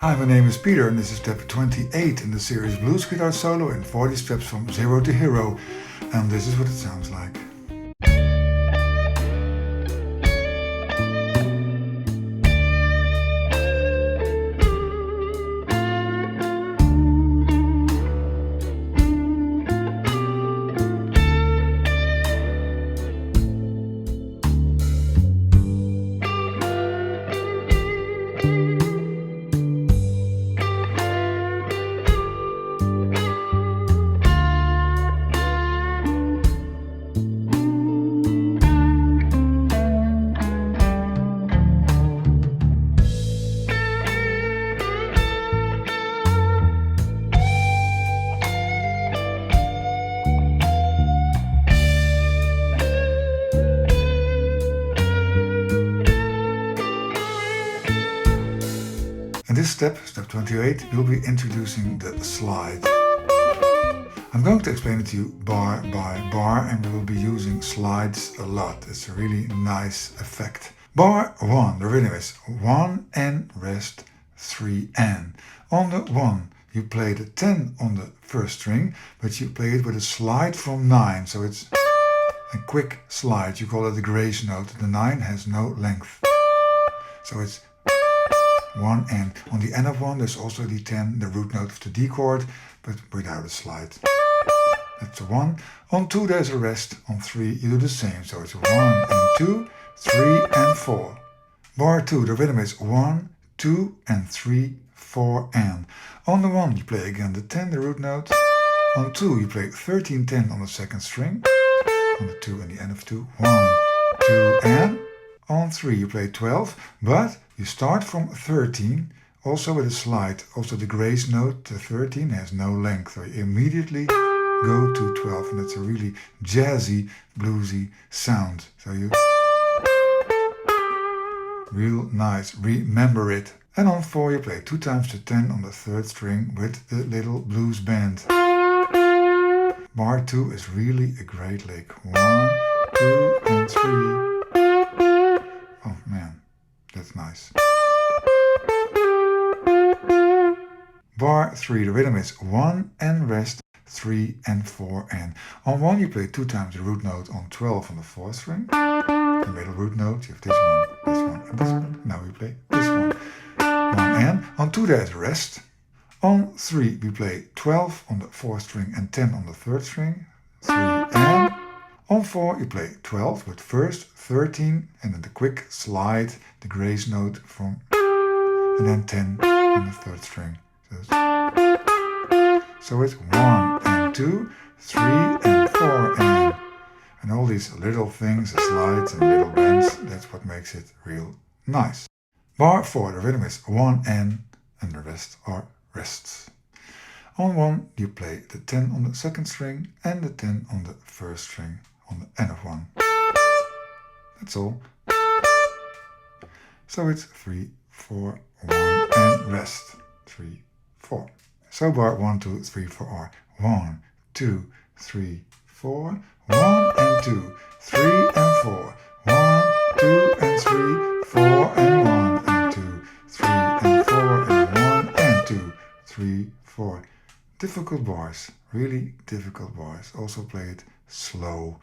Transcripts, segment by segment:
Hi, my name is Peter and this is step 28 in the series Blues Guitar Solo in 40 steps from zero to hero. And this is what it sounds like. In this step, step 28, we'll be introducing the slide. I'm going to explain it to you bar by bar, and we will be using slides a lot. It's a really nice effect. Bar 1, the rhythm is 1 and rest, 3 and. On the 1, you play the 10 on the first string, but you play it with a slide from 9, so it's a quick slide. You call it the grace note. The 9 has no length. So it's 1 and. On the end of 1 there's also the 10, the root note of the D chord, but without a slide. That's a 1. On 2 there's a rest. On 3 you do the same, so it's 1 and 2, 3 and 4. Bar 2, the rhythm is 1, 2 and 3, 4 and. On the 1 you play again the 10, the root note. On 2 you play 13, 10 on the second string. On the 2 and the end of 2, 1, 2 and. On 3 you play 12, but you start from 13, also with a slide. Also the grace note, the 13, has no length, so you immediately go to 12, and that's a really jazzy, bluesy sound. So you real nice, remember it. And on 4 you play 2 times the 10 on the third string with the little blues band. Bar 2 is really a great lick. 1, 2 and 3. Oh man, that's nice. Bar 3, the rhythm is 1 and rest, 3 and 4 and. On 1 you play 2 times the root note on 12 on the 4th string. The middle root note, you have this one and this one. Now we play this one. 1 and. On 2 there's a rest. On 3 we play 12 on the 4th string and 10 on the 3rd string. 3 and. On 4 you play 12 with first 13 and then the quick slide, the grace note from, and then 10 on the 3rd string. So it's 1 and 2, 3 and 4 and. And all these little things, the slides and little bends, that's what makes it real nice. Bar 4, the rhythm is 1 and the rest are rests. On 1 you play the 10 on the 2nd string and the 10 on the 1st string on the end of 1. That's all. So it's 3, 4, 1 and rest. 3, 4. So bar 1, 2, 3, 4 are 1, 2, 3, 4, 1 and 2, 3 and 4, 1, 2 and 3, 4 and 1 and 2, 3 and 4 and 1 and 2, 3, 4. Difficult bars, really difficult bars. Also play it slow.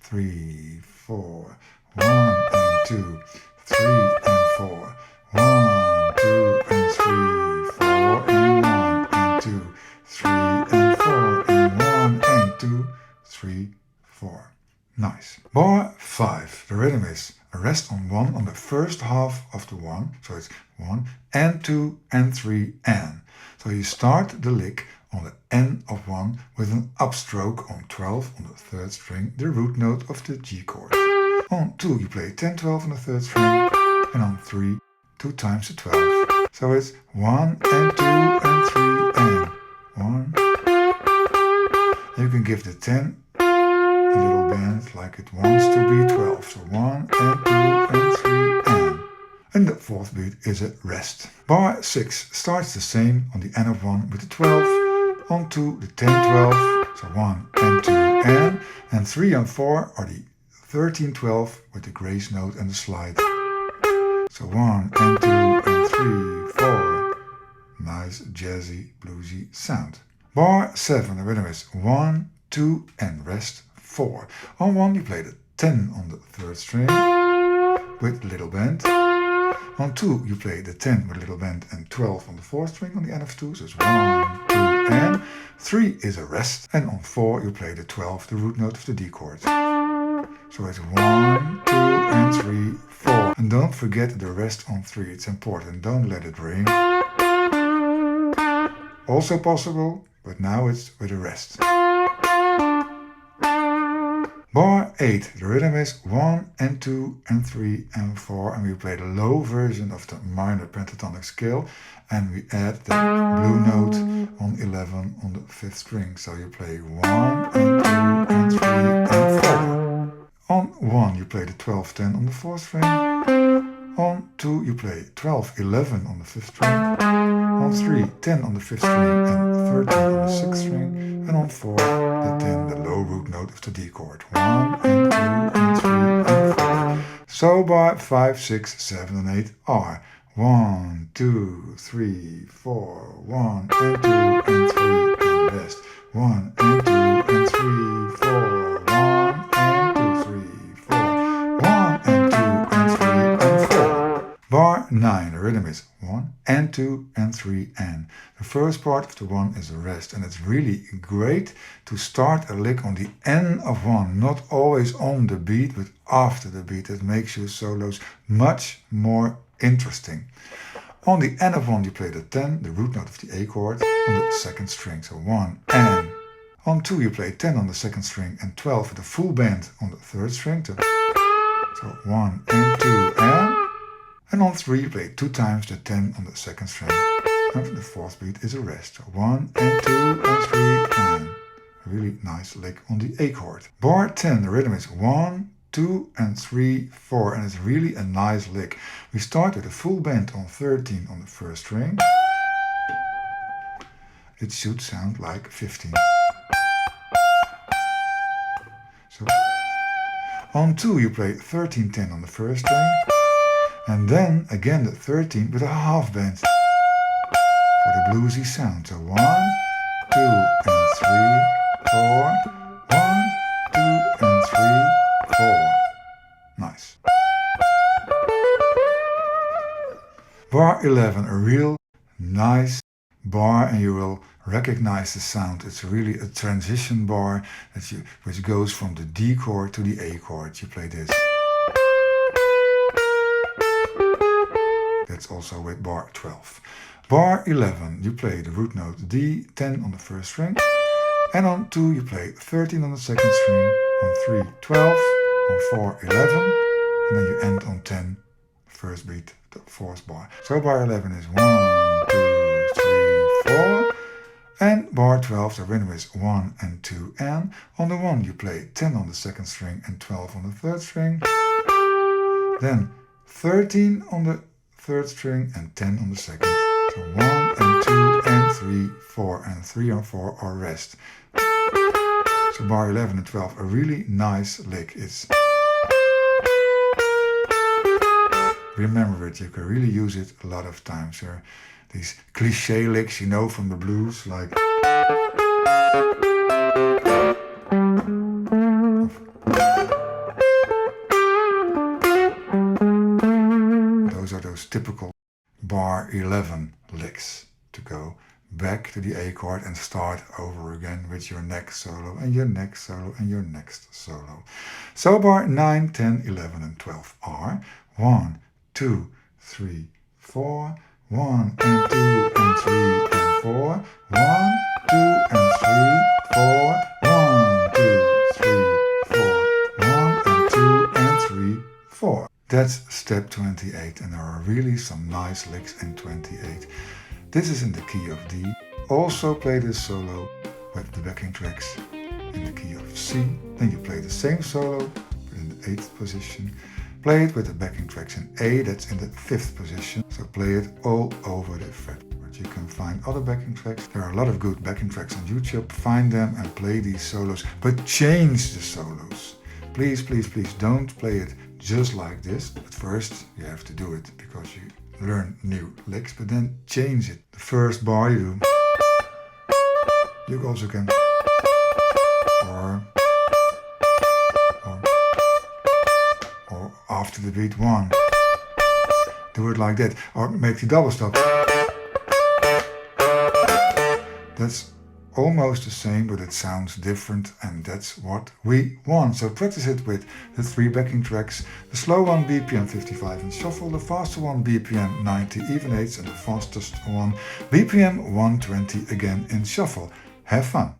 3, 4, 1 and 2, 3 and 4, 1, 2 and 3, 4 and 1 and 2, 3 and 4 and 1 and 2, 3, 4. Nice. Bar 5. The rhythm is a rest on 1 on the first half of the 1, so it's 1 and 2 and 3 and. So you start the lick on the end of 1 with an upstroke on 12 on the 3rd string, the root note of the G chord. On 2 you play 10, 12 on the 3rd string, and on 3 2 times the 12. So it's 1 and 2 and 3 and 1. You can give the 10 a little bend like it wants to be 12. So 1 and 2 and 3 and. And the 4th beat is a rest. Bar 6 starts the same on the end of 1 with the 12. On 2 the 10, 12, so 1 and 2 and 3 and 4 are the 13, 12 with the grace note and the slide. So 1 and 2 and 3, 4. nice jazzy bluesy sound. Bar 7, the rhythm is 1, 2 and rest 4. On 1 you play the 10 on the 3rd string with little bend. On 2 you play the 10 with little bend and 12 on the 4th string on the end of 2, so it's 1, 2 and 3 is a rest. And on 4 you play the 12, the root note of the D chord. So it's 1, 2 and 3, 4. And don't forget the rest on 3, it's important, don't let it ring. Also possible, but now it's with a rest. Bar 8, the rhythm is 1 and 2 and 3 and 4, and we play the low version of the minor pentatonic scale, and we add the blue note on 11 on the 5th string. So you play 1 and 2 and 3 and 4. On 1 you play the 12-10 on the 4th string. On 2 you play 12-11 on the 5th string. On 3, 10 on the 5th string and 13 on the 6th string. And on 4, the 10, the low root note of the D chord. 1 and 2 and 3 and 4. So bar 5, 6, 7 and 8 are 1, 2, 3, 4, 1 and 2 and 3 and rest. 1 and 2 and 3, 4, 1 and 2, 3, 4, 1 and 2 and 3 and 4. Bar 9, the rhythm is 1 and 2 and 3 and. The first part of the 1 is a rest, and it's really great to start a lick on the end of 1, not always on the beat but after the beat. It makes your solos much more interesting. On the end of 1 you play the 10, the root note of the A chord, on the 2nd string, so 1 and. On 2 you play 10 on the 2nd string and 12 with a full bend on the 3rd string, so 1 and 2 and. And on 3 you play 2 times the 10 on the 2nd string. And the 4th beat is a rest. 1 and 2 and 3 and. A really nice lick on the A chord. Bar 10, the rhythm is 1, 2 and 3, 4, and it's really a nice lick. We start with a full bend on 13 on the 1st string. It should sound like 15. So on 2 you play 13-10 on the 1st string. And then again the 13 with a half bend for the bluesy sound. So 1, 2 and 3, 4, 1, 2 and 3, 4. Nice. Bar 11, a real nice bar, and you will recognize the sound. It's really a transition bar which goes from the D chord to the A chord. You play this. That's also with bar 12. Bar 11, you play the root note D, 10 on the 1st string. And on 2 you play 13 on the 2nd string. On 3, 12. On 4, 11. And then you end on 10, first beat, the 4th bar. So bar 11 is 1, 2, 3, 4. And bar 12, the rhythm is 1 and 2 and. On the 1 you play 10 on the 2nd string and 12 on the 3rd string. Then 13 on the 3rd string and 10 on the 2nd. So 1 and 2 and 3, 4 and 3 and 4 are rest. So bar 11 and 12, a really nice lick. It's remember it, you can really use it a lot of times. There are these cliche licks, you know, from the blues, like those are those typical bar 11 licks to go back to the A chord and start over again with your next solo and your next solo and your next solo. So bar 9, 10, 11 and 12 are 1, 2, 3, 4, 1 and 2 and 3 and 4, 1, 2 and 3, 4, 1, 2, 3, 4, 1 and 2 and 3, 4. That's step 28, and there are really some nice licks in 28. This is in the key of D. Also play this solo with the backing tracks in the key of C. Then you play the same solo but in the 8th position. Play it with the backing tracks in A, that's in the 5th position. So play it all over the fretboard. You can find other backing tracks. There are a lot of good backing tracks on YouTube. Find them and play these solos, but change the solos. Please, please, please don't play it just like this. At first you have to do it because you learn new licks, but then change it. The first bar you do, you also can, or after the beat 1, do it like that, or make the double stop. That's almost the same, but it sounds different, and that's what we want. So practice it with the 3 backing tracks, the slow one BPM 55 in shuffle, the faster one BPM 90 even 8s, and the fastest one BPM 120 again in shuffle. Have fun!